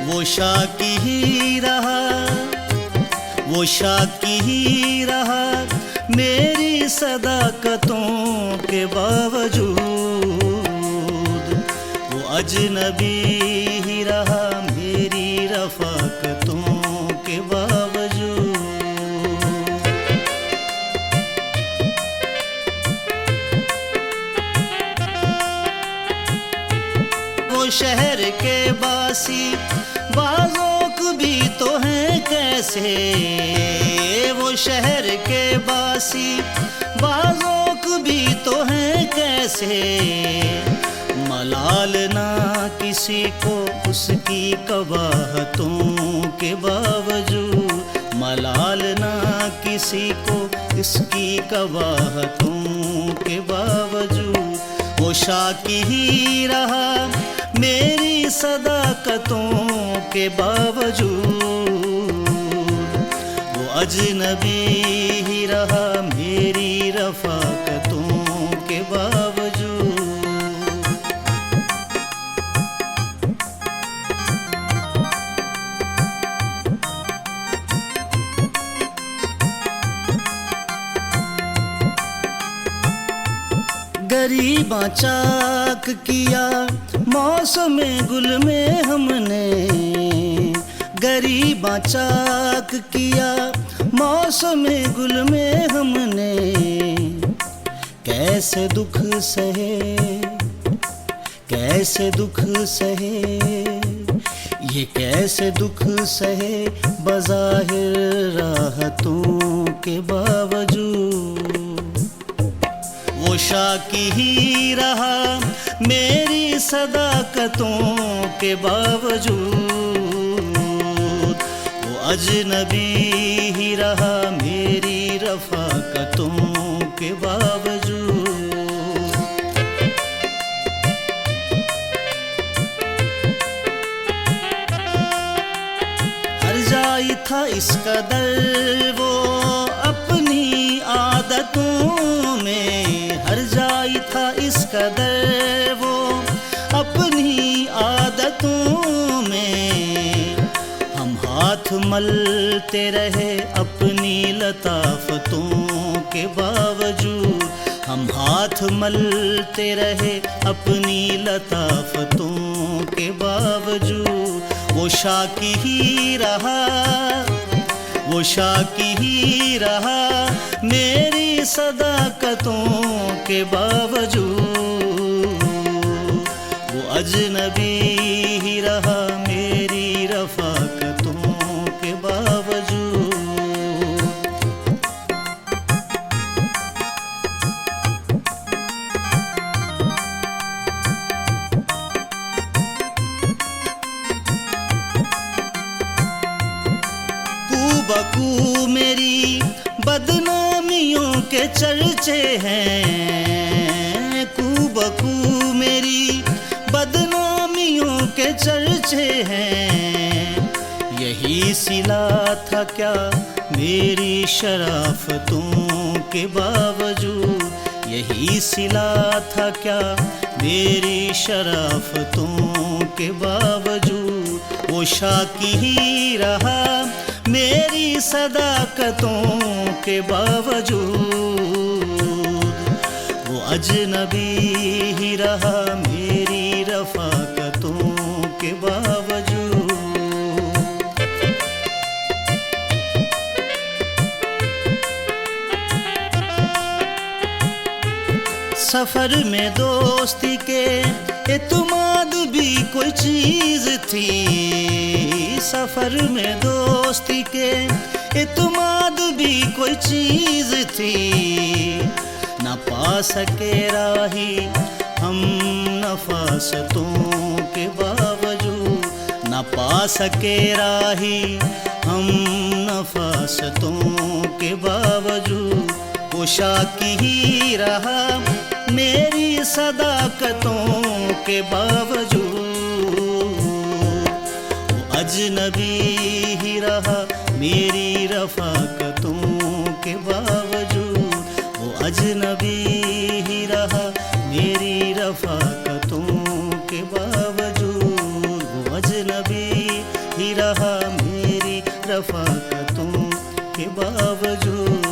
वो शाकी ही रहा, वो शाकी ही रहा मेरी सदाकतों के बावजूद। वो अजनबी ही रहा मेरी रफ़ाकतों के बावजूद। वो शहर के बासी बाज़ोक भी तो हैं कैसे, वो शहर के बासी बाज़ोक भी तो हैं कैसे। मलाल ना किसी को उसकी कवाहतों के बावजूद, मलाल ना किसी को इसकी कवाहतों के बावजूद। वो शाकी ही रहा मेरी सदाकतों के बावजूद। वो अजनबी ही रहा मेरी रफ़ाकतों के बावजूद। गरीबा चाक किया मौसम गुल में हमने, गरीबा चाक किया मौसम गुल में हमने। कैसे दुख सहे, कैसे दुख सहे, ये कैसे दुख सहे बज़ाहिर राहतों के बावजूद। वो शाकी ही रहा मेरी सदाकतों के बावजूद। वो अजनबी ही रहा मेरी रफ़ाकतों के बावजूद। हर जाई था इस कदर वो अपनी आदतों में, हर जाई था इस कदर वो अपनी आदतों में। हम हाथ मलते रहे अपनी लताफतों के बावजूद, हम हाथ मलते रहे अपनी लताफतों के बावजूद। वो शाकी ही रहा, वो शाकी ही रहा मेरी सदाकतों के बावजूद। वो अजनबी ही रहा मेरी रफ़ाकतों के बावजूद। बकू मेरी बदनामियों के चर्चे हैं, कूबकू मेरी बदनामियों के चर्चे हैं। यही सिला था क्या मेरी शराफतों के बावजूद, यही सिला था क्या मेरी शराफतों के बावजूद। वो शाकी ही रहा मेरी सदाकतों के बावजूद। वो अजनबी ही रहा मेरी रफ़ाकतों के बावजूद। सफ़र में दोस्ती के एतमाद भी कोई चीज़ थी, सफ़र में दोस्ती के एतमाद भी कोई चीज़ थी। न पा सके राही हम नफ़ासतों के बावजूद, न पा सके राही हम नफ़ासतों के बावजूद। वो शाकी ही रहा मेरी सदाकतों के बावजूद। वो अजनबी ही रहा मेरी रफ़ाकतों के बावजूद। वो अजनबी ही रहा मेरी रफ़ाकतों के बावजूद। वो अजनबी ही रहा मेरी रफ़ाक़तों के बावजूद।